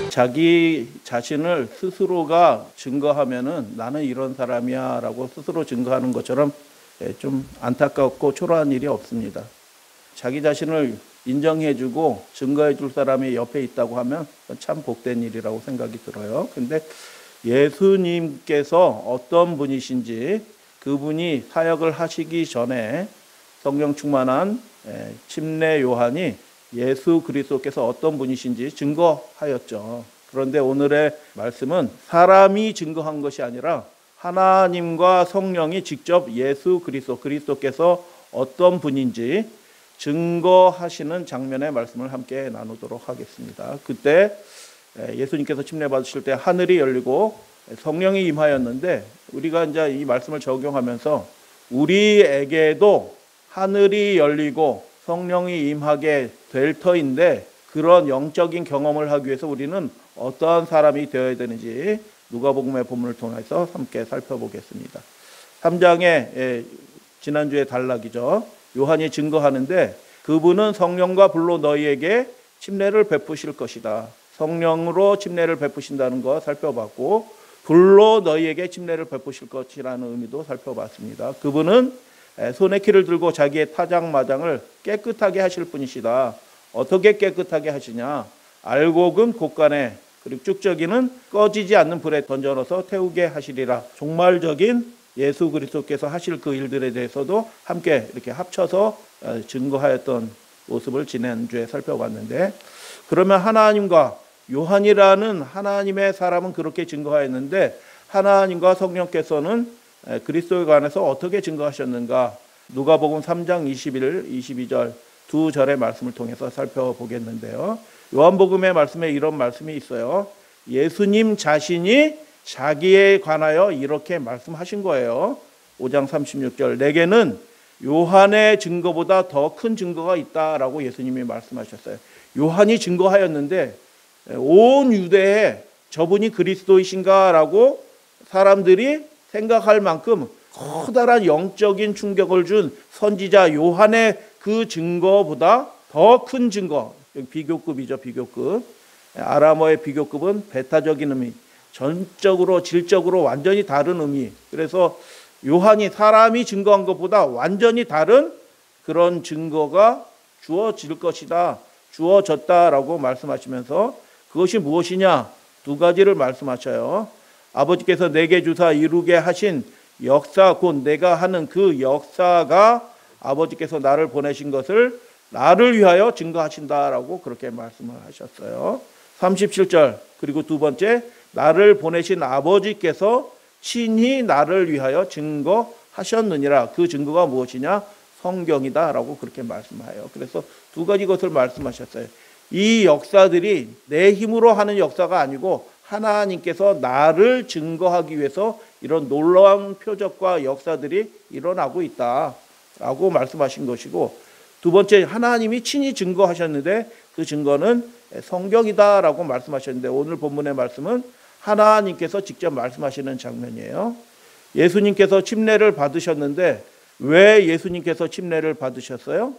자기 자신을 스스로가 증거하면은 나는 이런 사람이야 라고 스스로 증거하는 것처럼 좀 안타깝고 초라한 일이 없습니다. 자기 자신을 인정해주고 증거해줄 사람이 옆에 있다고 하면 참 복된 일이라고 생각이 들어요. 근데 예수님께서 어떤 분이신지, 그분이 사역을 하시기 전에 성령 충만한 침례 요한이 예수 그리스도께서 어떤 분이신지 증거하였죠. 그런데 오늘의 말씀은 사람이 증거한 것이 아니라 하나님과 성령이 직접 예수 그리스도께서 어떤 분인지 증거하시는 장면의 말씀을 함께 나누도록 하겠습니다. 그때 예수님께서 침례 받으실 때 하늘이 열리고 성령이 임하였는데, 우리가 이제 이 말씀을 적용하면서 우리에게도 하늘이 열리고 성령이 임하게 될 터인데, 그런 영적인 경험을 하기 위해서 우리는 어떠한 사람이 되어야 되는지 누가복음의 본문을 통해서 함께 살펴보겠습니다. 3장의 지난주의 단락이죠. 요한이 증거하는데, 그분은 성령과 불로 너희에게 침례를 베푸실 것이다. 성령으로 침례를 베푸신다는 거 살펴봤고, 불로 너희에게 침례를 베푸실 것이라는 의미도 살펴봤습니다. 그분은 손에 키를 들고 자기의 타작마장을 깨끗하게 하실 분이시다. 어떻게 깨끗하게 하시냐? 알곡은 곳간에, 그리고 쭉저기는 꺼지지 않는 불에 던져넣어서 태우게 하시리라. 종말적인 예수 그리스도께서 하실 그 일들에 대해서도 함께 이렇게 합쳐서 증거하였던 모습을 지난주에 살펴봤는데, 그러면 하나님과 요한이라는 하나님의 사람은 그렇게 증거하였는데, 하나님과 성령께서는 그리스도에 관해서 어떻게 증거하셨는가? 누가복음 3장 21, 22절 두 절의 말씀을 통해서 살펴보겠는데요. 요한복음의 말씀에 이런 말씀이 있어요. 예수님 자신이 자기에 관하여 이렇게 말씀하신 거예요. 5장 36절, 내게는 요한의 증거보다 더 큰 증거가 있다라고 예수님이 말씀하셨어요. 요한이 증거하였는데 온 유대에 저분이 그리스도이신가라고 사람들이 생각할 만큼 커다란 영적인 충격을 준 선지자 요한의 그 증거보다 더 큰 증거, 비교급이죠. 비교급. 아람어의 비교급은 베타적인 의미, 전적으로 질적으로 완전히 다른 의미. 그래서 요한이 사람이 증거한 것보다 완전히 다른 그런 증거가 주어질 것이다, 주어졌다라고 말씀하시면서 그것이 무엇이냐? 두 가지를 말씀하셔요. 아버지께서 내게 주사 이루게 하신 역사, 곧 내가 하는 그 역사가 아버지께서 나를 보내신 것을 나를 위하여 증거하신다라고 그렇게 말씀을 하셨어요. 37절, 그리고 두 번째, 나를 보내신 아버지께서 친히 나를 위하여 증거하셨느니라. 그 증거가 무엇이냐? 성경이다라고 그렇게 말씀해요. 그래서 두 가지 것을 말씀하셨어요. 이 역사들이 내 힘으로 하는 역사가 아니고 하나님께서 나를 증거하기 위해서 이런 놀라운 표적과 역사들이 일어나고 있다라고 말씀하신 것이고, 두 번째, 하나님이 친히 증거하셨는데 그 증거는 성경이다라고 말씀하셨는데, 오늘 본문의 말씀은 하나님께서 직접 말씀하시는 장면이에요. 예수님께서 침례를 받으셨는데 왜 예수님께서 침례를 받으셨어요?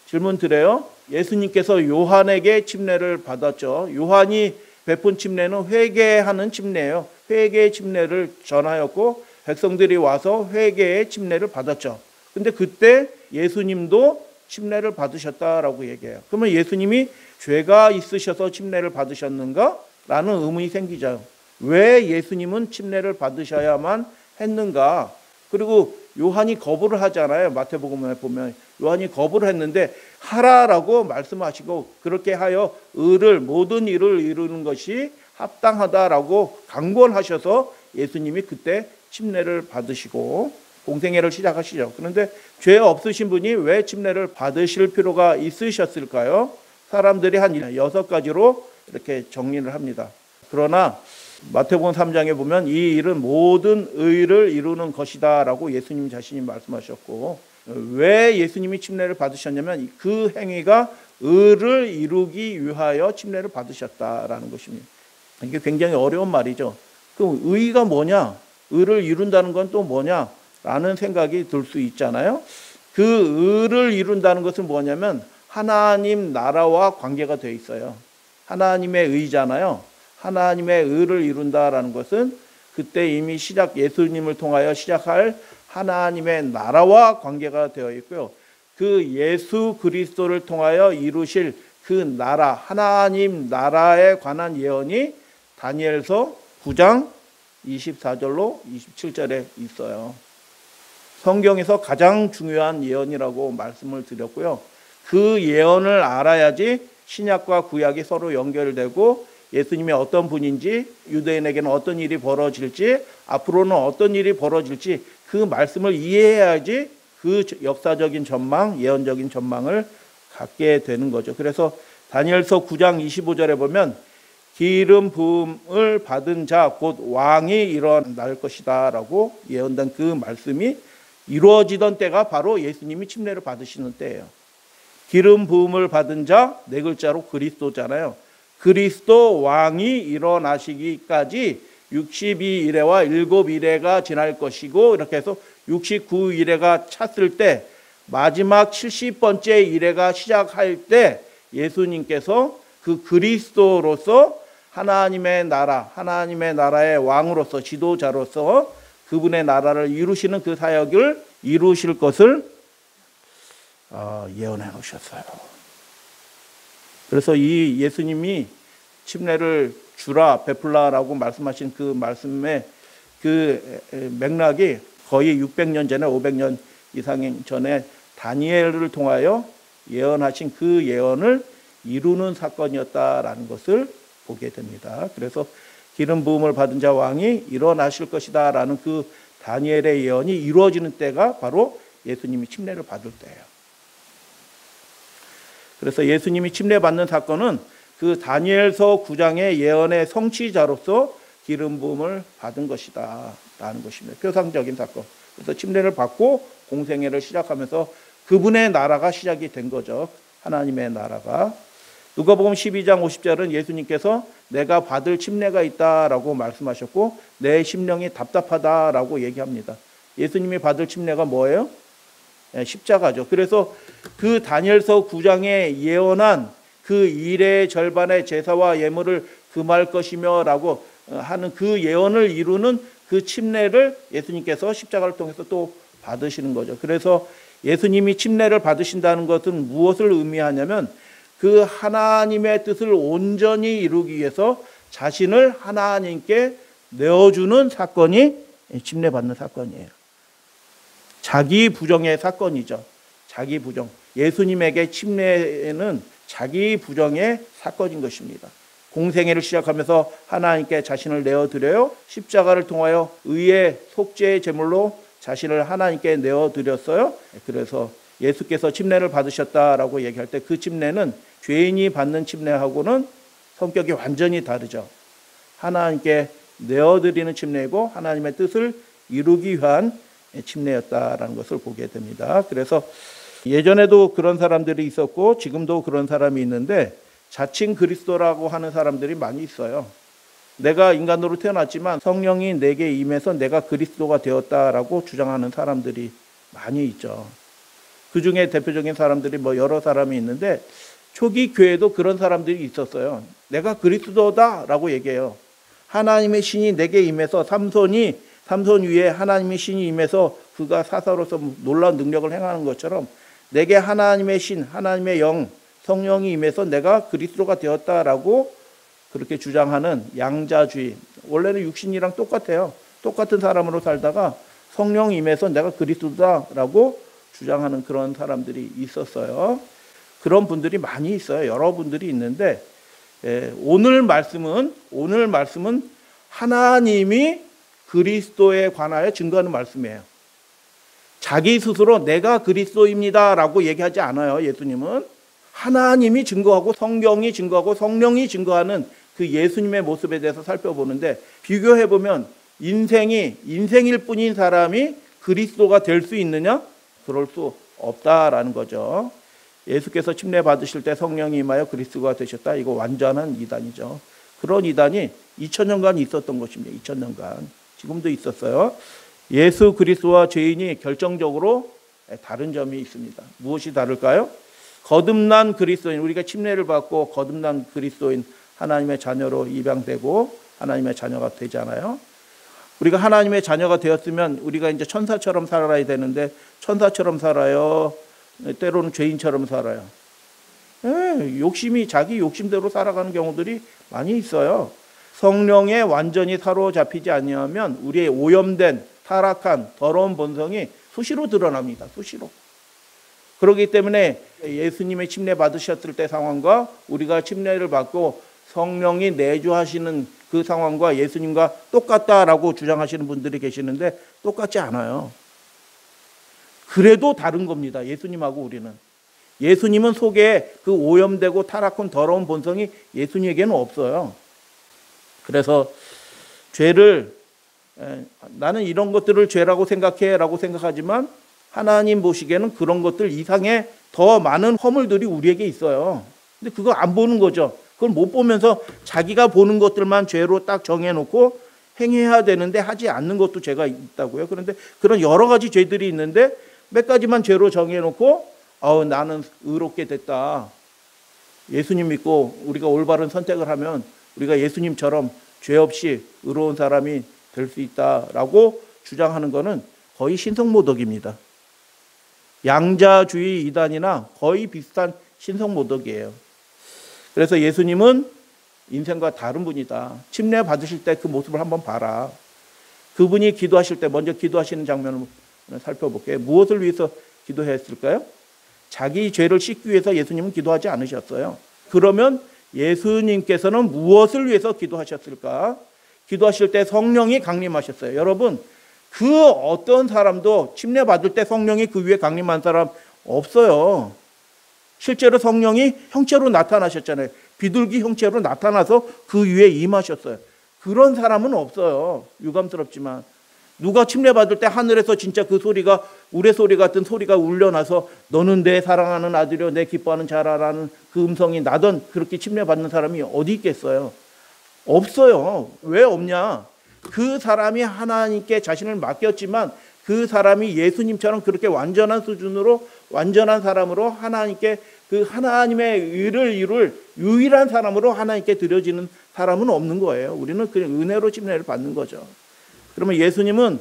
질문 드려요. 예수님께서 요한에게 침례를 받았죠. 요한이 베푼 침례는 회개하는 침례예요. 회개의 침례를 전하였고 백성들이 와서 회개의 침례를 받았죠. 근데 그때 예수님도 침례를 받으셨다라고 얘기해요. 그러면 예수님이 죄가 있으셔서 침례를 받으셨는가? 라는 의문이 생기죠. 왜 예수님은 침례를 받으셔야만 했는가? 그리고 요한이 거부를 하잖아요. 마태복음에 보면 요한이 거부를 했는데 하라라고 말씀하시고, 그렇게 하여 모든 일을 이루는 것이 합당하다라고 강권하셔서 예수님이 그때 침례를 받으시고 공생애를 시작하시죠. 그런데 죄 없으신 분이 왜 침례를 받으실 필요가 있으셨을까요? 사람들이 한 6가지로 이렇게 정리를 합니다. 그러나 마태복음 3장에 보면 이 일은 모든 의를 이루는 것이다 라고 예수님 자신이 말씀하셨고, 왜 예수님이 침례를 받으셨냐면 그 행위가 의를 이루기 위하여 침례를 받으셨다라는 것입니다. 이게 굉장히 어려운 말이죠. 그럼 의가 뭐냐? 의를 이룬다는 건 또 뭐냐? 라는 생각이 들 수 있잖아요. 그 의를 이룬다는 것은 뭐냐면 하나님 나라와 관계가 돼 있어요. 하나님의 의잖아요. 하나님의 의를 이룬다라는 것은 그때 이미 예수님을 통하여 시작할 하나님의 나라와 관계가 되어 있고요. 그 예수 그리스도를 통하여 이루실 그 나라, 하나님 나라에 관한 예언이 다니엘서 9장 24절로 27절에 있어요. 성경에서 가장 중요한 예언이라고 말씀을 드렸고요. 그 예언을 알아야지 신약과 구약이 서로 연결되고 예수님이 어떤 분인지, 유대인에게는 어떤 일이 벌어질지, 앞으로는 어떤 일이 벌어질지 그 말씀을 이해해야지 그 역사적인 전망, 예언적인 전망을 갖게 되는 거죠. 그래서 다니엘서 9장 25절에 보면 기름 부음을 받은 자 곧 왕이 일어날 것이다 라고 예언된 그 말씀이 이루어지던 때가 바로 예수님이 침례를 받으시는 때예요. 기름 부음을 받은 자, 네 글자로 그리스도잖아요. 그리스도 왕이 일어나시기까지 62일에와 7일에가 지날 것이고 이렇게 해서 69일에가 찼을 때 마지막 70번째 일회가 시작할 때 예수님께서 그 그리스도로서 하나님의 나라, 하나님의 나라의 왕으로서 지도자로서 그분의 나라를 이루시는 그 사역을 이루실 것을 예언해 놓으셨어요. 그래서 이 예수님이 침례를 주라 베풀라라고 말씀하신 그 말씀의 그 맥락이 거의 600년 전에 500년 이상 전에 다니엘을 통하여 예언하신 그 예언을 이루는 사건이었다라는 것을 보게 됩니다. 그래서 기름 부음을 받은 자 왕이 일어나실 것이다 라는 그 다니엘의 예언이 이루어지는 때가 바로 예수님이 침례를 받을 때예요. 그래서 예수님이 침례 받는 사건은 그 다니엘서 9장의 예언의 성취자로서 기름 부음을 받은 것이다 라는 것입니다. 표상적인 사건. 그래서 침례를 받고 공생애를 시작하면서 그분의 나라가 시작이 된 거죠. 하나님의 나라가. 누가복음 12장 50절은 예수님께서 내가 받을 침례가 있다라고 말씀하셨고 내 심령이 답답하다라고 얘기합니다. 예수님이 받을 침례가 뭐예요? 십자가죠. 그래서 그 다니엘서 9장에 예언한 그 일의 절반의 제사와 예물을 금할 것이며 라고 하는 그 예언을 이루는 그 침례를 예수님께서 십자가를 통해서 또 받으시는 거죠. 그래서 예수님이 침례를 받으신다는 것은 무엇을 의미하냐면 그 하나님의 뜻을 온전히 이루기 위해서 자신을 하나님께 내어주는 사건이 침례받는 사건이에요. 자기 부정의 사건이죠. 자기 부정. 예수님에게 침례는 자기 부정의 사건인 것입니다. 공생애를 시작하면서 하나님께 자신을 내어드려요. 십자가를 통하여 의의 속죄의 제물로 자신을 하나님께 내어드렸어요. 그래서 예수께서 침례를 받으셨다라고 얘기할 때 그 침례는 죄인이 받는 침례하고는 성격이 완전히 다르죠. 하나님께 내어드리는 침례이고 하나님의 뜻을 이루기 위한 침례였다라는 것을 보게 됩니다. 그래서 예전에도 그런 사람들이 있었고 지금도 그런 사람이 있는데 자칭 그리스도라고 하는 사람들이 많이 있어요. 내가 인간으로 태어났지만 성령이 내게 임해서 내가 그리스도가 되었다라고 주장하는 사람들이 많이 있죠. 그 중에 대표적인 사람들이 여러 사람이 있는데 초기 교회도 그런 사람들이 있었어요. 내가 그리스도다라고 얘기해요. 하나님의 신이 내게 임해서 삼손 위에 하나님의 신이 임해서 그가 사사로서 놀라운 능력을 행하는 것처럼 내게 하나님의 신, 하나님의 영, 성령이 임해서 내가 그리스도가 되었다라고 그렇게 주장하는 양자주의. 원래는 육신이랑 똑같아요. 똑같은 사람으로 살다가 성령이 임해서 내가 그리스도다라고 주장하는 그런 사람들이 있었어요. 그런 분들이 많이 있어요. 여러분들이 있는데 오늘 말씀은 하나님이 그리스도에 관하여 증거하는 말씀이에요. 자기 스스로 내가 그리스도입니다라고 얘기하지 않아요. 예수님은 하나님이 증거하고 성경이 증거하고 성령이 증거하는 그 예수님의 모습에 대해서 살펴보는데 비교해보면 인생일 뿐인 사람이 그리스도가 될 수 있느냐? 그럴 수 없다라는 거죠. 예수께서 침례 받으실 때 성령이 임하여 그리스도가 되셨다. 이거 완전한 이단이죠. 그런 이단이 2000년간 있었던 것입니다. 2000년간. 지금도 있었어요. 예수 그리스도와 죄인이 결정적으로 다른 점이 있습니다. 무엇이 다를까요? 거듭난 그리스도인, 우리가 침례를 받고 거듭난 그리스도인 하나님의 자녀로 입양되고 하나님의 자녀가 되잖아요. 우리가 하나님의 자녀가 되었으면 우리가 이제 천사처럼 살아야 되는데 천사처럼 살아요? 때로는 죄인처럼 살아요? 욕심이 자기 욕심대로 살아가는 경우들이 많이 있어요. 성령에 완전히 사로잡히지 아니하면 우리의 오염된 타락한 더러운 본성이 수시로 드러납니다. 수시로. 그렇기 때문에 예수님의 침례 받으셨을 때 상황과 우리가 침례를 받고 성령이 내주하시는 그 상황과 예수님과 똑같다라고 주장하시는 분들이 계시는데 똑같지 않아요. 그래도 다른 겁니다. 예수님하고 우리는. 예수님은 속에 그 오염되고 타락한 더러운 본성이 예수님에게는 없어요. 그래서 죄를 나는 이런 것들을 죄라고 생각해 라고 생각하지만 하나님 보시기에는 그런 것들 이상의 더 많은 허물들이 우리에게 있어요. 근데 그거 안 보는 거죠. 그걸 못 보면서 자기가 보는 것들만 죄로 딱 정해놓고 행해야 되는데 하지 않는 것도 죄가 있다고요. 그런데 그런 여러 가지 죄들이 있는데 몇 가지만 죄로 정해놓고 나는 의롭게 됐다. 예수님 믿고 우리가 올바른 선택을 하면 우리가 예수님처럼 죄 없이 의로운 사람이 될 수 있다라고 주장하는 것은 거의 신성모독입니다. 양자주의 이단이나 거의 비슷한 신성모독이에요. 그래서 예수님은 인생과 다른 분이다. 침례 받으실 때 그 모습을 한번 봐라. 그분이 기도하실 때 먼저 기도하시는 장면을 살펴볼게요. 무엇을 위해서 기도했을까요? 자기 죄를 씻기 위해서 예수님은 기도하지 않으셨어요. 그러면 예수님께서는 무엇을 위해서 기도하셨을까? 기도하실 때 성령이 강림하셨어요. 여러분, 그 어떤 사람도 침례 받을 때 성령이 그 위에 강림한 사람 없어요. 실제로 성령이 형체로 나타나셨잖아요. 비둘기 형체로 나타나서 그 위에 임하셨어요. 그런 사람은 없어요. 유감스럽지만. 누가 침례 받을 때 하늘에서 진짜 그 소리가 우레소리 같은 소리가 울려나서 너는 내 사랑하는 아들이요 내 기뻐하는 자라라는 그 음성이 나던 그렇게 침례 받는 사람이 어디 있겠어요? 없어요. 왜 없냐? 그 사람이 하나님께 자신을 맡겼지만 그 사람이 예수님처럼 그렇게 완전한 수준으로 완전한 사람으로 하나님께 그 하나님의 의를 이룰 유일한 사람으로 하나님께 드려지는 사람은 없는 거예요. 우리는 그냥 은혜로 침례를 받는 거죠. 그러면 예수님은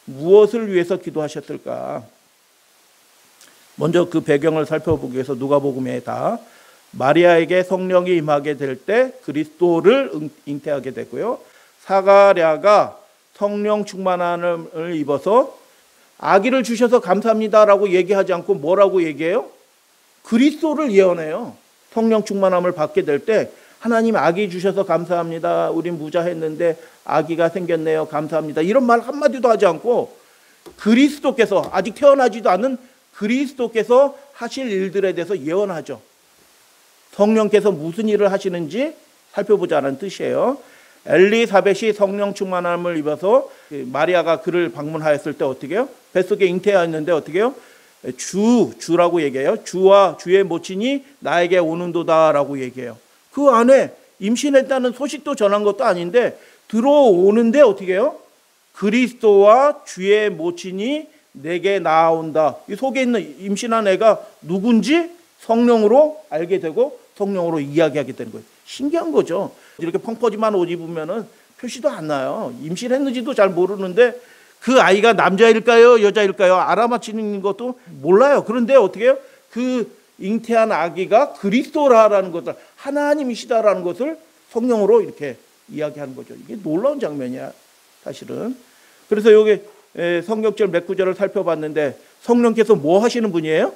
무엇을 위해서 기도하셨을까? 먼저 그 배경을 살펴보기 위해서 누가복음에다 마리아에게 성령이 임하게 될 때 그리스도를 잉태하게 되고요. 사가랴가 성령 충만함을 입어서 아기를 주셔서 감사합니다라고 얘기하지 않고 뭐라고 얘기해요? 그리스도를 예언해요. 성령 충만함을 받게 될 때 하나님 아기 주셔서 감사합니다. 우린 무자했는데 아기가 생겼네요. 감사합니다. 이런 말 한마디도 하지 않고 그리스도께서 아직 태어나지도 않은 그리스도께서 하실 일들에 대해서 예언하죠. 성령께서 무슨 일을 하시는지 살펴보자는 뜻이에요. 엘리사벳이 성령 충만함을 입어서 마리아가 그를 방문하였을 때 어떻게 해요? 뱃속에 잉태하였는데 어떻게 해요? 주라고 얘기해요. 주와 주의 모친이 나에게 오는도다라고 얘기해요. 그 안에 임신했다는 소식도 전한 것도 아닌데 들어오는데 어떻게 해요? 그리스도와 주의 모친이 내게 나아온다. 이 속에 있는 임신한 애가 누군지 성령으로 알게 되고 성령으로 이야기하게 되는 거예요. 신기한 거죠. 이렇게 펑퍼짐한 옷 입으면은 표시도 안 나요. 임신했는지도 잘 모르는데 그 아이가 남자일까요? 여자일까요? 알아맞히는 것도 몰라요. 그런데 어떻게 해요? 그 잉태한 아기가 그리스도라는 것을 하나님이시다라는 것을 성령으로 이렇게 이야기하는 거죠. 이게 놀라운 장면이야, 사실은. 그래서 여기 성경절 몇 구절을 살펴봤는데 성령께서 뭐 하시는 분이에요?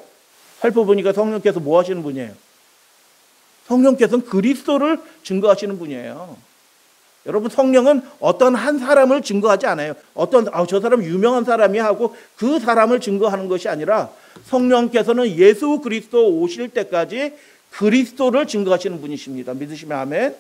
살펴보니까 성령께서 뭐 하시는 분이에요? 성령께서는 그리스도를 증거하시는 분이에요. 여러분, 성령은 어떤 한 사람을 증거하지 않아요. 저 사람 유명한 사람이 하고 그 사람을 증거하는 것이 아니라 성령께서는 예수 그리스도 오실 때까지 그리스도를 증거하시는 분이십니다. 믿으시면 아멘.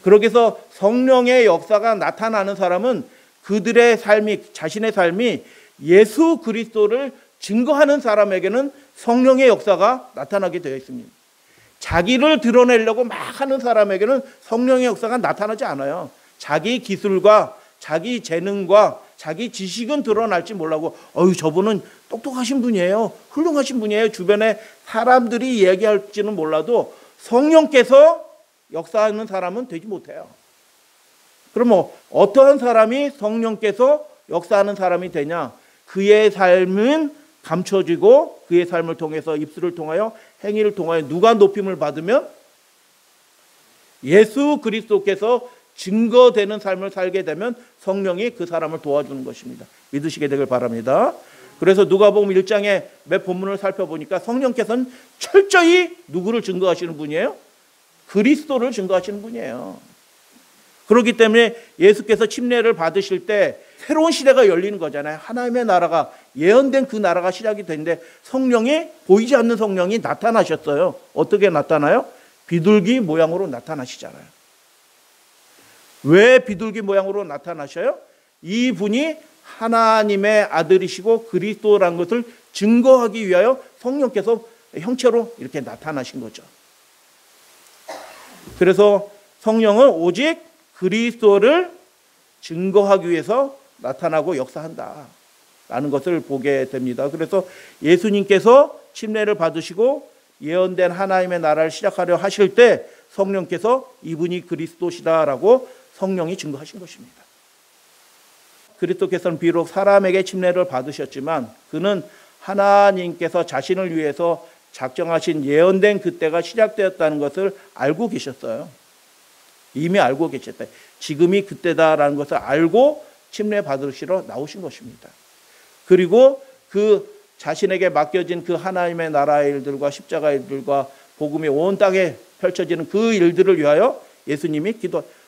그러기 위해서 성령의 역사가 나타나는 사람은 그들의 삶이, 자신의 삶이 예수 그리스도를 증거하는 사람에게는 성령의 역사가 나타나게 되어 있습니다. 자기를 드러내려고 막 하는 사람에게는 성령의 역사가 나타나지 않아요. 자기 기술과 자기 재능과 자기 지식은 드러날지 몰라고 저분은 똑똑하신 분이에요. 훌륭하신 분이에요. 주변에 사람들이 얘기할지는 몰라도 성령께서 역사하는 사람은 되지 못해요. 그럼 어떠한 사람이 성령께서 역사하는 사람이 되냐? 그의 삶은 감춰지고 그의 삶을 통해서 입술을 통하여 행위를 통하여 누가 높임을 받으면 예수 그리스도께서 증거되는 삶을 살게 되면 성령이 그 사람을 도와주는 것입니다. 믿으시게 되길 바랍니다. 그래서 누가복음 1장의 몇 본문을 살펴보니까 성령께서는 철저히 누구를 증거하시는 분이에요? 그리스도를 증거하시는 분이에요. 그렇기 때문에 예수께서 침례를 받으실 때 새로운 시대가 열리는 거잖아요. 하나님의 나라가 예언된 그 나라가 시작이 되는데 성령이 보이지 않는 성령이 나타나셨어요. 어떻게 나타나요? 비둘기 모양으로 나타나시잖아요. 왜 비둘기 모양으로 나타나셔요? 이분이 하나님의 아들이시고 그리스도라는 것을 증거하기 위하여 성령께서 형체로 이렇게 나타나신 거죠. 그래서 성령은 오직 그리스도를 증거하기 위해서 나타나고 역사한다라는 것을 보게 됩니다. 그래서 예수님께서 침례를 받으시고 예언된 하나님의 나라를 시작하려 하실 때 성령께서 이분이 그리스도시다라고 성령이 증거하신 것입니다. 그리스도께서는 비록 사람에게 침례를 받으셨지만 그는 하나님께서 자신을 위해서 작정하신 예언된 그때가 시작되었다는 것을 알고 계셨어요. 이미 알고 계셨다. 지금이 그때다라는 것을 알고 침례 받으시러 나오신 것입니다. 그리고 그 자신에게 맡겨진 그 하나님의 나라의 일들과 십자가의 일들과 복음이 온 땅에 펼쳐지는 그 일들을 위하여 예수님이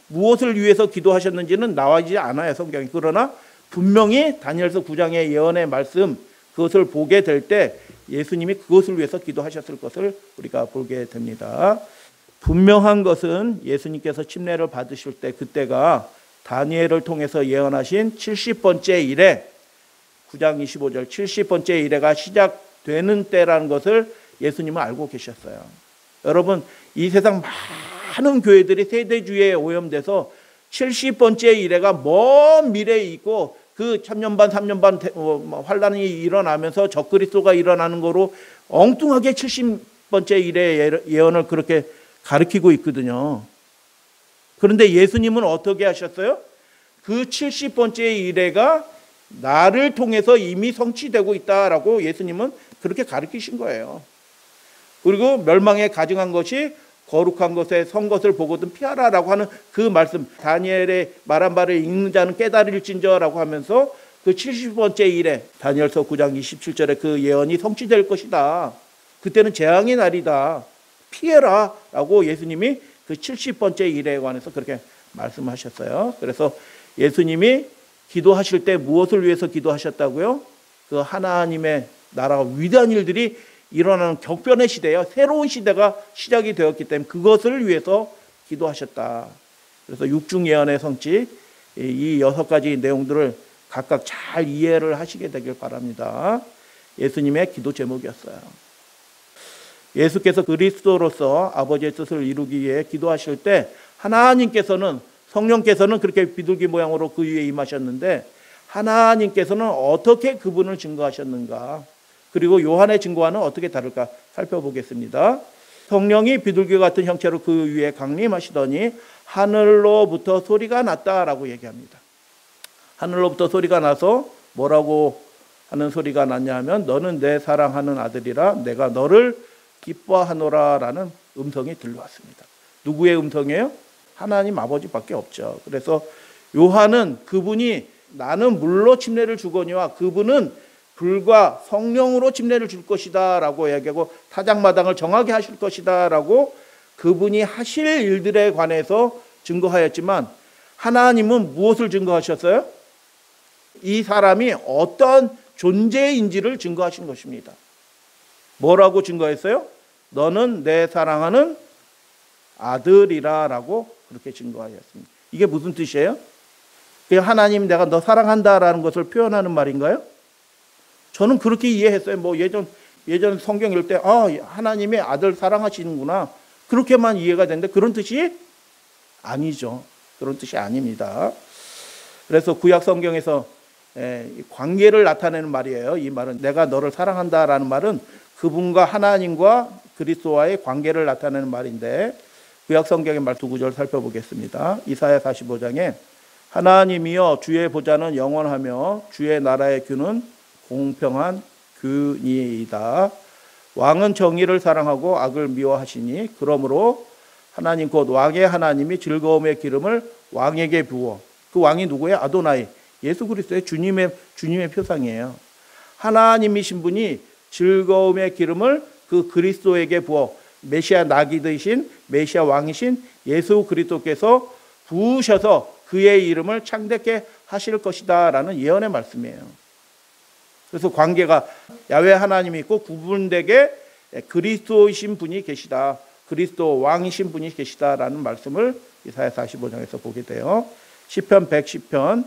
무엇을 위해서 기도하셨는지는 나와 있지 않아요, 성경에. 그러나 분명히 다니엘서 9장의 예언의 말씀 그것을 보게 될 때 예수님이 그것을 위해서 기도하셨을 것을 우리가 보게 됩니다. 분명한 것은 예수님께서 침례를 받으실 때 그때가 다니엘을 통해서 예언하신 70번째 일에 9장 25절 70번째 일회가 시작되는 때라는 것을 예수님은 알고 계셨어요. 여러분 이 세상 많은 교회들이 세대주의에 오염돼서 70번째 일회가 먼 미래에 있고 그 3년반 3년반 환란이 일어나면서 적그리스도가 일어나는 거로 엉뚱하게 70번째 일회 예언을 그렇게 가르치고 있거든요. 그런데 예수님은 어떻게 하셨어요? 그 70번째 일회가 나를 통해서 이미 성취되고 있다라고 예수님은 그렇게 가르치신 거예요. 그리고 멸망에 가증한 것이 거룩한 것에 선 것을 보거든 피하라라고 하는 그 말씀, 다니엘의 말한 바를 읽는 자는 깨달을진저라고 하면서 그 70번째 일에 다니엘서 9장 27절에 그 예언이 성취될 것이다. 그때는 재앙의 날이다. 피해라 라고 예수님이 그 70번째 일에 관해서 그렇게 말씀하셨어요. 그래서 예수님이 기도하실 때 무엇을 위해서 기도하셨다고요? 그 하나님의 나라가 위대한 일들이 일어나는 격변의 시대예요. 새로운 시대가 시작이 되었기 때문에 그것을 위해서 기도하셨다. 그래서 육중 예언의 성취 이 6가지 내용들을 각각 잘 이해를 하시게 되길 바랍니다. 예수님의 기도 제목이었어요. 예수께서 그리스도로서 아버지의 뜻을 이루기 위해 기도하실 때 하나님께서는 성령께서는 그렇게 비둘기 모양으로 그 위에 임하셨는데 하나님께서는 어떻게 그분을 증거하셨는가? 그리고 요한의 증거와는 어떻게 다를까 살펴보겠습니다. 성령이 비둘기 같은 형체로 그 위에 강림하시더니 하늘로부터 소리가 났다라고 얘기합니다. 하늘로부터 소리가 나서 뭐라고 하는 소리가 났냐 하면 너는 내 사랑하는 아들이라 내가 너를 기뻐하노라라는 음성이 들려왔습니다. 누구의 음성이에요? 하나님 아버지밖에 없죠. 그래서 요한은 그분이 나는 물로 침례를 주거니와 그분은 불과 성령으로 침례를 줄 것이다 라고 얘기하고 타작마당을 정하게 하실 것이다 라고 그분이 하실 일들에 관해서 증거하였지만 하나님은 무엇을 증거하셨어요? 이 사람이 어떤 존재인지를 증거하신 것입니다. 뭐라고 증거했어요? 너는 내 사랑하는 아들이라 라고 그렇게 증거하였습니다. 이게 무슨 뜻이에요? 그냥 하나님 내가 너 사랑한다라는 것을 표현하는 말인가요? 저는 그렇게 이해했어요. 예전 성경 읽을 때 하나님의 아들 사랑하시는구나 그렇게만 이해가 되는데 그런 뜻이 아니죠. 그런 뜻이 아닙니다. 그래서 구약 성경에서 관계를 나타내는 말이에요. 이 말은 내가 너를 사랑한다라는 말은 그분과 하나님과 그리스도와의 관계를 나타내는 말인데 구약 성경의 말 두 구절 살펴보겠습니다. 이사야 45장에 하나님이여 주의 보좌는 영원하며 주의 나라의 규는 공평한 규니이다. 왕은 정의를 사랑하고 악을 미워하시니 그러므로 하나님 곧 왕의 하나님이 즐거움의 기름을 왕에게 부어. 그 왕이 누구예요? 아도나이, 예수 그리스도의 주님의 표상이에요. 하나님이신 분이 즐거움의 기름을 그 그리스도에게 부어 메시아 나귀 되신 메시아 왕이신 예수 그리스도께서 부으셔서 그의 이름을 창대케 하실 것이다 라는 예언의 말씀이에요. 그래서 관계가 야훼 하나님이 있고 구분되게 그리스도이신 분이 계시다. 그리스도 왕이신 분이 계시다라는 말씀을 이사야 45장에서 보게 돼요. 시편 110편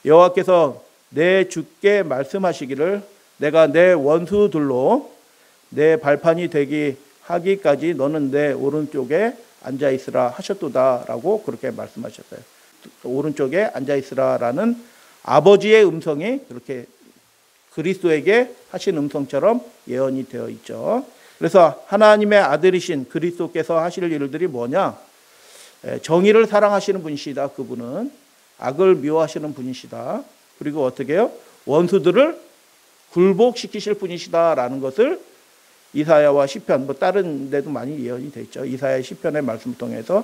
여호와께서 내 주께 말씀하시기를 내가 내 원수들로 내 발판이 되기 하기까지 너는 내 오른쪽에 앉아있으라 하셨도다라고 그렇게 말씀하셨어요. 오른쪽에 앉아있으라라는 아버지의 음성이 그렇게 그리스도에게 하신 음성처럼 예언이 되어 있죠. 그래서 하나님의 아들이신 그리스도께서 하실 일들이 뭐냐? 정의를 사랑하시는 분이시다. 그분은 악을 미워하시는 분이시다. 그리고 어떻게 해요? 원수들을 굴복시키실 분이시다라는 것을 이사야와 시편, 다른 데도 많이 예언이 되어 있죠. 이사야 시편의 말씀을 통해서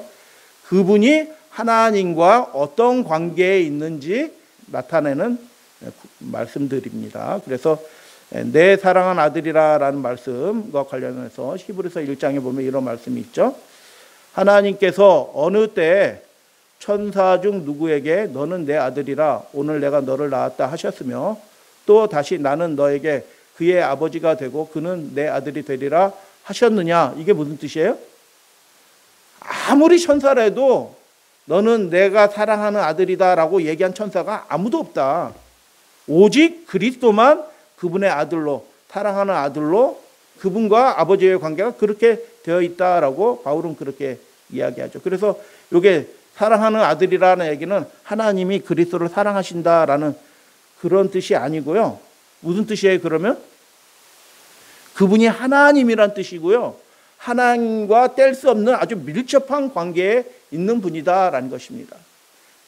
그분이 하나님과 어떤 관계에 있는지 나타내는 말씀들입니다. 그래서 내 사랑한 아들이라는 말씀과 관련해서 히브리서 1장에 보면 이런 말씀이 있죠. 하나님께서 어느 때 천사 중 누구에게 너는 내 아들이라 오늘 내가 너를 낳았다 하셨으며 또 다시 나는 너에게 그의 아버지가 되고 그는 내 아들이 되리라 하셨느냐. 이게 무슨 뜻이에요? 아무리 천사라도 너는 내가 사랑하는 아들이다 라고 얘기한 천사가 아무도 없다. 오직 그리스도만 그분의 아들로, 사랑하는 아들로 그분과 아버지의 관계가 그렇게 되어 있다라고 바울은 그렇게 이야기하죠. 그래서 이게 사랑하는 아들이라는 얘기는 하나님이 그리스도를 사랑하신다라는 그런 뜻이 아니고요. 무슨 뜻이에요? 그러면 그분이 하나님이란 뜻이고요. 하나님과 뗄 수 없는 아주 밀접한 관계에 있는 분이다라는 것입니다.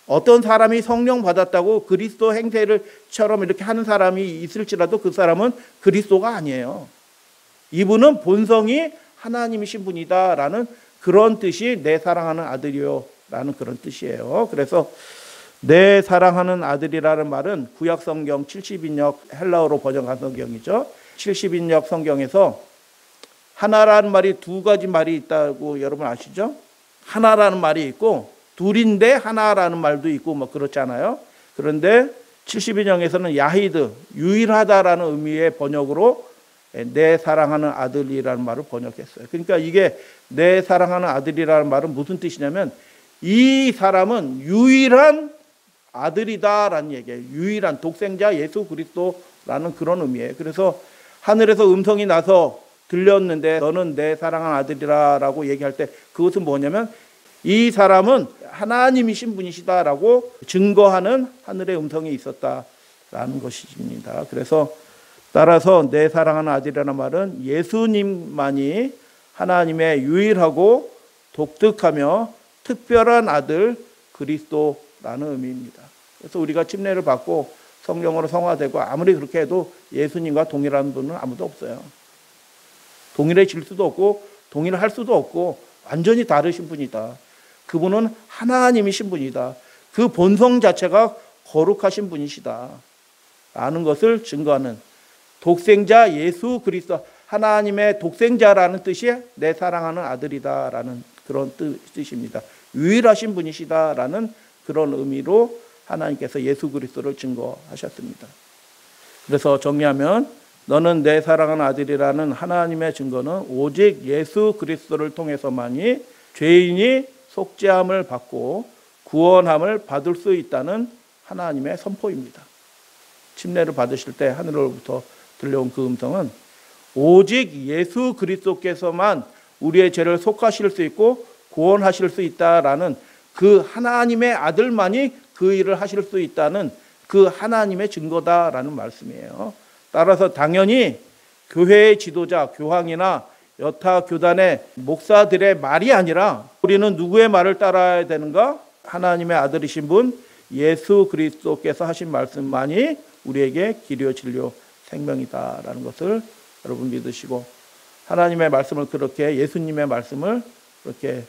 어떤 사람이 성령 받았다고 그리스도 행세를처럼 이렇게 하는 사람이 있을지라도 그 사람은 그리스도가 아니에요. 이분은 본성이 하나님이신 분이다라는 그런 뜻이 내 사랑하는 아들이요 라는 그런 뜻이에요. 그래서 내 사랑하는 아들이라는 말은 구약 성경 70인역 헬라어로 번역한 성경이죠. 70인역 성경에서 하나라는 말이 두 가지 말이 있다고 여러분 아시죠? 하나라는 말이 있고 둘인데 하나라는 말도 있고 뭐 그렇잖아요. 그런데 70인역에서는 야히드, 유일하다라는 의미의 번역으로 내 사랑하는 아들이라는 말을 번역했어요. 그러니까 이게 내 사랑하는 아들이라는 말은 무슨 뜻이냐면 이 사람은 유일한 아들이다라는 얘기예요. 유일한 독생자 예수 그리스도라는 그런 의미예요. 그래서 하늘에서 음성이 나서 들렸는데 너는 내 사랑하는 아들이라고 얘기할 때 그것은 뭐냐면 이 사람은 하나님이신 분이시다라고 증거하는 하늘의 음성이 있었다라는 것입니다. 그래서 따라서 내 사랑하는 아들이라는 말은 예수님만이 하나님의 유일하고 독특하며 특별한 아들 그리스도라는 의미입니다. 그래서 우리가 침례를 받고 성령으로 성화되고 아무리 그렇게 해도 예수님과 동일한 분은 아무도 없어요. 동일해질 수도 없고 동일할 수도 없고 완전히 다르신 분이다. 그분은 하나님이신 분이다. 그 본성 자체가 거룩하신 분이시다. 라는 것을 증거하는 독생자 예수 그리스도, 하나님의 독생자라는 뜻이 내 사랑하는 아들이다라는 그런 뜻입니다. 유일하신 분이시다라는 그런 의미로 하나님께서 예수 그리스도를 증거하셨습니다. 그래서 정리하면 너는 내 사랑하는 아들이라는 하나님의 증거는 오직 예수 그리스도를 통해서만이 죄인이 속죄함을 받고 구원함을 받을 수 있다는 하나님의 선포입니다. 침례를 받으실 때 하늘로부터 들려온 그 음성은 오직 예수 그리스도께서만 우리의 죄를 속하실 수 있고 구원하실 수 있다라는 그 하나님의 아들만이 그 일을 하실 수 있다는 그 하나님의 증거다라는 말씀이에요. 따라서 당연히 교회의 지도자, 교황이나 여타 교단의 목사들의 말이 아니라 우리는 누구의 말을 따라야 되는가? 하나님의 아들이신 분 예수 그리스도께서 하신 말씀만이 우리에게 길이요 진리요 생명이다라는 것을 여러분 믿으시고, 하나님의 말씀을 그렇게, 예수님의 말씀을 그렇게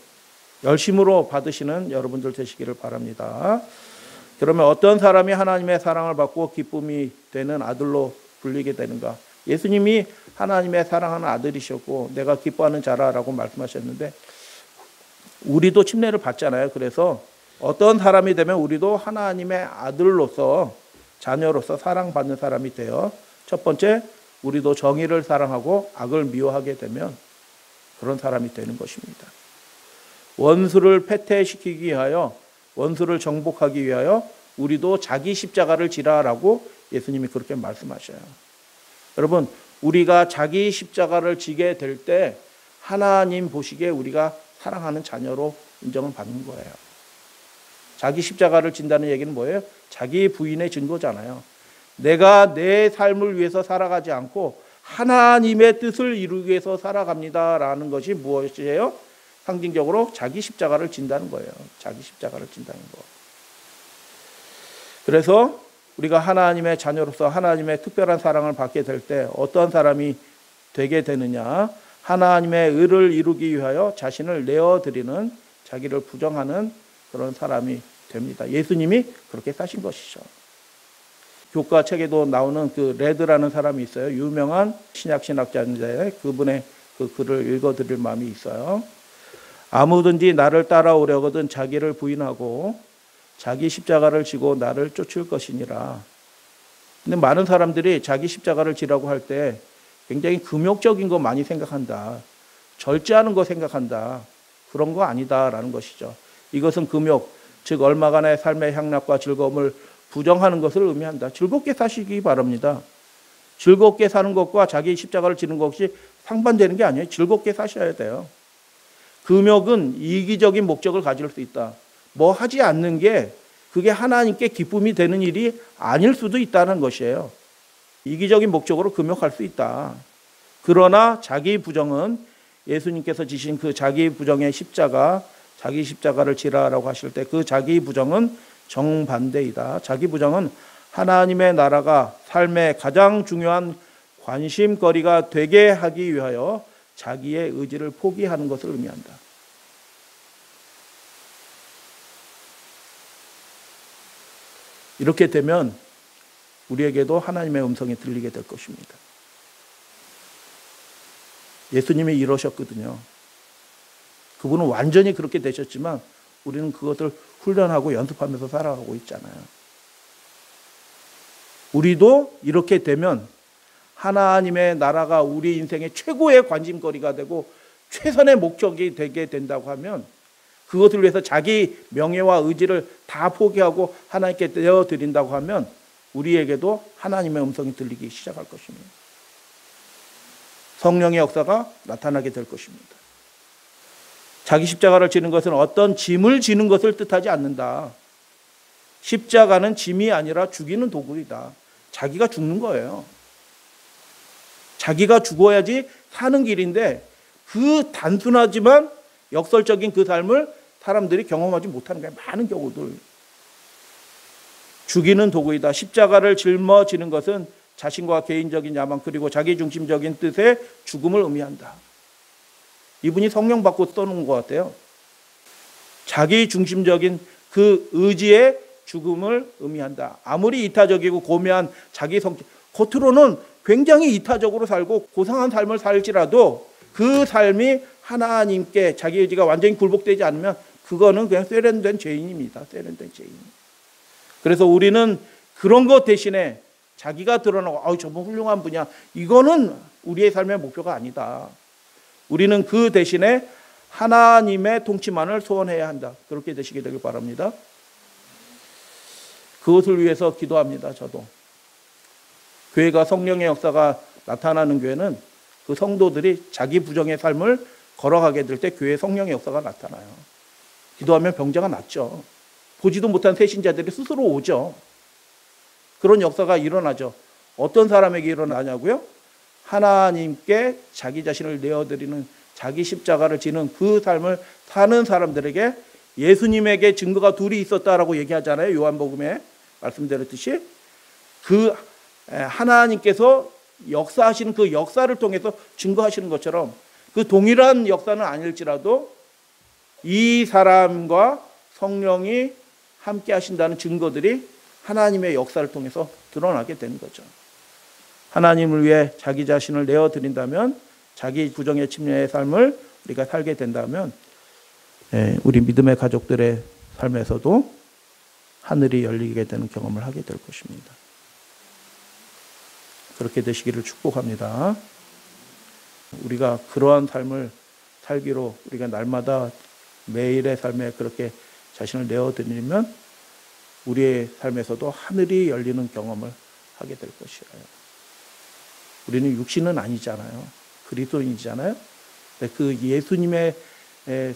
열심으로 받으시는 여러분들 되시기를 바랍니다. 그러면 어떤 사람이 하나님의 사랑을 받고 기쁨이 되는 아들로 불리게 되는가? 예수님이 하나님의 사랑하는 아들이셨고 내가 기뻐하는 자라라고 말씀하셨는데, 우리도 침례를 받잖아요. 그래서 어떤 사람이 되면 우리도 하나님의 아들로서, 자녀로서 사랑받는 사람이 되어, 첫 번째 우리도 정의를 사랑하고 악을 미워하게 되면 그런 사람이 되는 것입니다. 원수를 패퇴시키기 위하여, 원수를 정복하기 위하여 우리도 자기 십자가를 지라라고 예수님이 그렇게 말씀하셔요. 여러분, 우리가 자기 십자가를 지게 될 때 하나님 보시기에 우리가 사랑하는 자녀로 인정을 받는 거예요. 자기 십자가를 진다는 얘기는 뭐예요? 자기 부인의 증거잖아요. 내가 내 삶을 위해서 살아가지 않고 하나님의 뜻을 이루기 위해서 살아갑니다라는 것이 무엇이에요? 상징적으로 자기 십자가를 진다는 거예요. 자기 십자가를 진다는 거. 그래서 우리가 하나님의 자녀로서 하나님의 특별한 사랑을 받게 될 때 어떤 사람이 되게 되느냐? 하나님의 의를 이루기 위하여 자신을 내어드리는, 자기를 부정하는 그런 사람이 됩니다. 예수님이 그렇게 사신 것이죠. 교과 책에도 나오는 그 레드라는 사람이 있어요. 유명한 신약신학자인데 그분의 그 글을 읽어드릴 마음이 있어요. 아무든지 나를 따라오려거든 자기를 부인하고 자기 십자가를 지고 나를 쫓을 것이니라. 근데 많은 사람들이 자기 십자가를 지라고 할 때 굉장히 금욕적인 거 많이 생각한다. 절제하는 거 생각한다. 그런 거 아니다라는 것이죠. 이것은 금욕, 즉 얼마간의 삶의 향락과 즐거움을 부정하는 것을 의미한다. 즐겁게 사시기 바랍니다. 즐겁게 사는 것과 자기 십자가를 지는 것이 상반되는 게 아니에요. 즐겁게 사셔야 돼요. 금욕은 이기적인 목적을 가질 수 있다. 뭐 하지 않는 게 그게 하나님께 기쁨이 되는 일이 아닐 수도 있다는 것이에요. 이기적인 목적으로 금욕할 수 있다. 그러나 자기 부정은 예수님께서 지신 그 자기 부정의 십자가, 자기 십자가를 지라라고 하실 때 그 자기 부정은 정반대이다. 자기 부정은 하나님의 나라가 삶의 가장 중요한 관심거리가 되게 하기 위하여 자기의 의지를 포기하는 것을 의미한다. 이렇게 되면 우리에게도 하나님의 음성이 들리게 될 것입니다. 예수님이 이러셨거든요. 그분은 완전히 그렇게 되셨지만 우리는 그것을 훈련하고 연습하면서 살아가고 있잖아요. 우리도 이렇게 되면 하나님의 나라가 우리 인생의 최고의 관심거리가 되고 최선의 목적이 되게 된다고 하면, 그것을 위해서 자기 명예와 의지를 다 포기하고 하나님께 내어드린다고 하면 우리에게도 하나님의 음성이 들리기 시작할 것입니다. 성령의 역사가 나타나게 될 것입니다. 자기 십자가를 지는 것은 어떤 짐을 지는 것을 뜻하지 않는다. 십자가는 짐이 아니라 죽이는 도구이다. 자기가 죽는 거예요. 자기가 죽어야지 사는 길인데 그 단순하지만 역설적인 그 삶을 사람들이 경험하지 못하는 거예요. 많은 경우들. 죽이는 도구이다. 십자가를 짊어지는 것은 자신과 개인적인 야망 그리고 자기중심적인 뜻의 죽음을 의미한다. 이분이 성령 받고 써놓은 것 같아요. 자기중심적인 그 의지의 죽음을 의미한다. 아무리 이타적이고 고매한 자기 성격, 겉으로는 굉장히 이타적으로 살고 고상한 삶을 살지라도 그 삶이 하나님께 자기 의지가 완전히 굴복되지 않으면 그거는 그냥 세련된 죄인입니다. 세련된 죄인. 그래서 우리는 그런 것 대신에 자기가 드러나고 저분 훌륭한 분이야. 이거는 우리의 삶의 목표가 아니다. 우리는 그 대신에 하나님의 통치만을 소원해야 한다. 그렇게 되시게 되길 바랍니다. 그것을 위해서 기도합니다. 저도. 교회가 성령의 역사가 나타나는 교회는 그 성도들이 자기 부정의 삶을 걸어가게 될 때 교회에 성령의 역사가 나타나요. 기도하면 병자가 낫죠. 보지도 못한 새신자들이 스스로 오죠. 그런 역사가 일어나죠. 어떤 사람에게 일어나냐고요? 하나님께 자기 자신을 내어드리는, 자기 십자가를 지는 그 삶을 사는 사람들에게 예수님에게 증거가 둘이 있었다라고 얘기하잖아요. 요한복음에 말씀드렸듯이 그 하나님께서 역사하시는 그 역사를 통해서 증거하시는 것처럼 그 동일한 역사는 아닐지라도 이 사람과 성령이 함께 하신다는 증거들이 하나님의 역사를 통해서 드러나게 되는 거죠. 하나님을 위해 자기 자신을 내어드린다면, 자기 부정의 침례의 삶을 우리가 살게 된다면 우리 믿음의 가족들의 삶에서도 하늘이 열리게 되는 경험을 하게 될 것입니다. 그렇게 되시기를 축복합니다. 우리가 그러한 삶을 살기로 우리가 날마다 매일의 삶에 그렇게 자신을 내어드리면 우리의 삶에서도 하늘이 열리는 경험을 하게 될 것이에요. 우리는 육신은 아니잖아요. 그리스도인이잖아요. 그 예수님의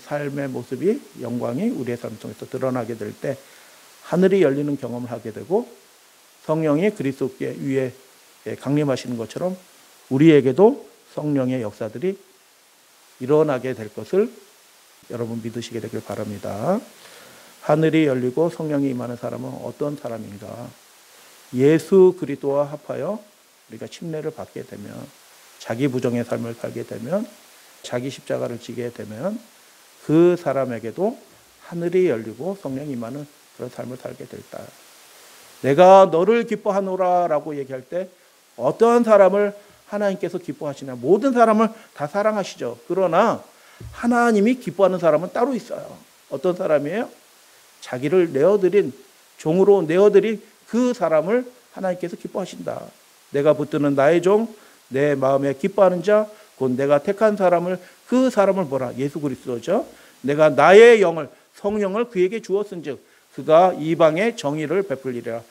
삶의 모습이, 영광이 우리의 삶 통해서 드러나게 될 때 하늘이 열리는 경험을 하게 되고 성령이 그리스도께 위에 강림하시는 것처럼 우리에게도 성령의 역사들이 일어나게 될 것을 여러분 믿으시게 되길 바랍니다. 하늘이 열리고 성령이 임하는 사람은 어떤 사람인가? 예수 그리스도와 합하여 우리가 침례를 받게 되면, 자기 부정의 삶을 살게 되면, 자기 십자가를 지게 되면 그 사람에게도 하늘이 열리고 성령이 임하는 그런 삶을 살게 될다. 내가 너를 기뻐하노라 라고 얘기할 때 어떠한 사람을 하나님께서 기뻐하시냐? 모든 사람을 다 사랑하시죠. 그러나 하나님이 기뻐하는 사람은 따로 있어요. 어떤 사람이에요? 자기를 내어드린, 종으로 내어드린 그 사람을 하나님께서 기뻐하신다. 내가 붙드는 나의 종, 내 마음에 기뻐하는 자, 곧 내가 택한 사람을, 그 사람을 보라. 예수 그리스도죠. 내가 나의 영을, 성령을 그에게 주었은즉 그가 이방에 정의를 베풀리라.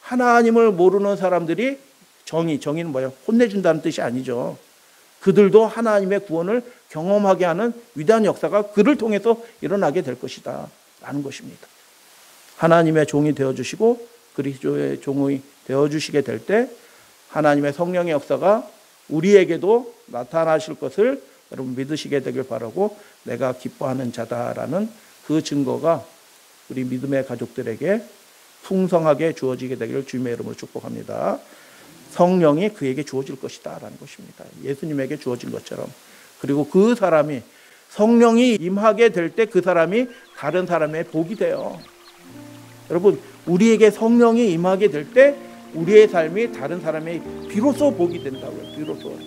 하나님을 모르는 사람들이 정의는 뭐예요? 혼내준다는 뜻이 아니죠. 그들도 하나님의 구원을 경험하게 하는 위대한 역사가 그를 통해서 일어나게 될 것이다 라는 것입니다. 하나님의 종이 되어주시고 그리스도의 종이 되어주시게 될 때 하나님의 성령의 역사가 우리에게도 나타나실 것을 여러분 믿으시게 되길 바라고, 내가 기뻐하는 자다라는 그 증거가 우리 믿음의 가족들에게 풍성하게 주어지게 되기를 주님의 이름으로 축복합니다. 성령이 그에게 주어질 것이다 라는 것입니다. 예수님에게 주어진 것처럼. 그리고 그 사람이, 성령이 임하게 될 때 그 사람이 다른 사람의 복이 돼요. 여러분, 우리에게 성령이 임하게 될 때 우리의 삶이 다른 사람의 비로소 복이 된다고요. 비로소.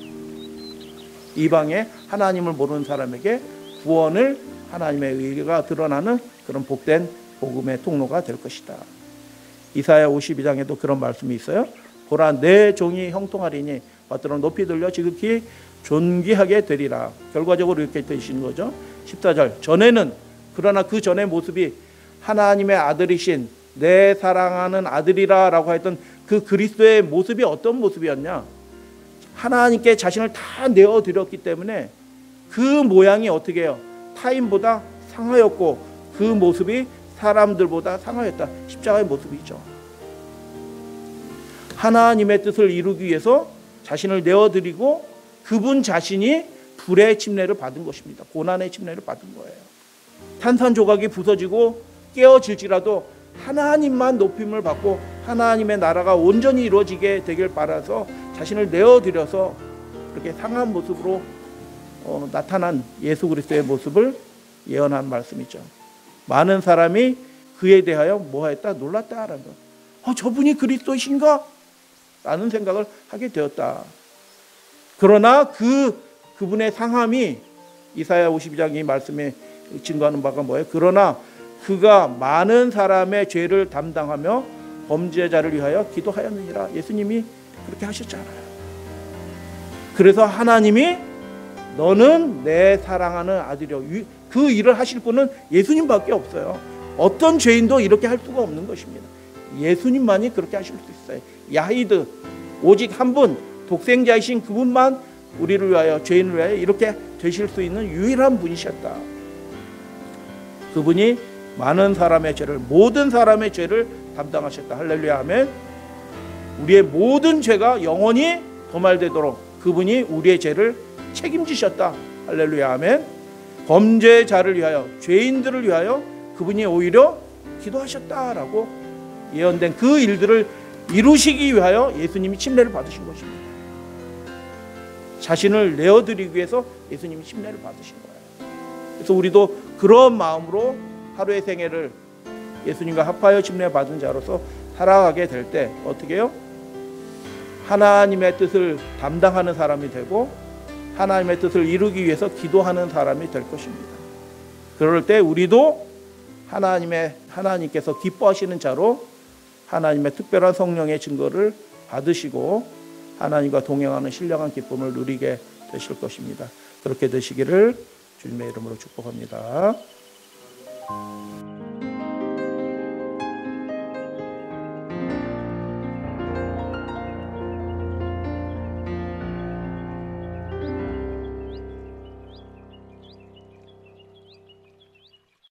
이방에 하나님을 모르는 사람에게 구원을, 하나님의 의가 드러나는 그런 복된 복음의 통로가 될 것이다. 이사야 52장에도 그런 말씀이 있어요. 보라, 내 종이 형통하리니 받들어 높이 들려 지극히 존귀하게 되리라. 결과적으로 이렇게 되시는 거죠. 14절. 전에는, 그러나 그 전의 모습이 하나님의 아들이신 내 사랑하는 아들이라 라고 했던 그 그리스도의 모습이 어떤 모습이었냐? 하나님께 자신을 다 내어드렸기 때문에 그 모양이 어떻게 해요? 타인보다 상하였고 그 모습이 사람들보다 상하였다. 십자가의 모습이죠. 하나님의 뜻을 이루기 위해서 자신을 내어드리고 그분 자신이 불의 침례를 받은 것입니다. 고난의 침례를 받은 거예요. 탄산조각이 부서지고 깨어질지라도 하나님만 높임을 받고 하나님의 나라가 온전히 이루어지게 되길 바라서 자신을 내어드려서 그렇게 상한 모습으로 나타난 예수 그리스도의 모습을 예언한 말씀이죠. 많은 사람이 그에 대하여 뭐했다? 놀랐다라는 것. 저분이 그리스도이신가? 라는 생각을 하게 되었다. 그러나 그분의 상함이 이사야 52장 이 말씀에 증거하는 바가 뭐예요? 그러나 그가 많은 사람의 죄를 담당하며 범죄자를 위하여 기도하였느니라. 예수님이 그렇게 하셨잖아요. 그래서 하나님이 너는 내 사랑하는 아들이여. 그 일을 하실 분은 예수님밖에 없어요. 어떤 죄인도 이렇게 할 수가 없는 것입니다. 예수님만이 그렇게 하실 수 있어요. 야히드, 오직 한 분, 독생자이신 그분만 우리를 위하여, 죄인을 위하여 이렇게 되실 수 있는 유일한 분이셨다. 그분이 많은 사람의 죄를, 모든 사람의 죄를 담당하셨다. 할렐루야, 아멘. 우리의 모든 죄가 영원히 도말되도록 그분이 우리의 죄를 책임지셨다. 할렐루야, 아멘. 범죄자를 위하여, 죄인들을 위하여 그분이 오히려 기도하셨다라고 예언된 그 일들을 이루시기 위하여 예수님이 침례를 받으신 것입니다. 자신을 내어드리기 위해서 예수님이 침례를 받으신 거예요. 그래서 우리도 그런 마음으로 하루의 생애를 예수님과 합하여 침례 받은 자로서 살아가게 될 때 어떻게 해요? 하나님의 뜻을 담당하는 사람이 되고 하나님의 뜻을 이루기 위해서 기도하는 사람이 될 것입니다. 그럴 때 우리도 하나님께서 기뻐하시는 자로 하나님의 특별한 성령의 증거를 받으시고 하나님과 동행하는 신령한 기쁨을 누리게 되실 것입니다. 그렇게 되시기를 주님의 이름으로 축복합니다.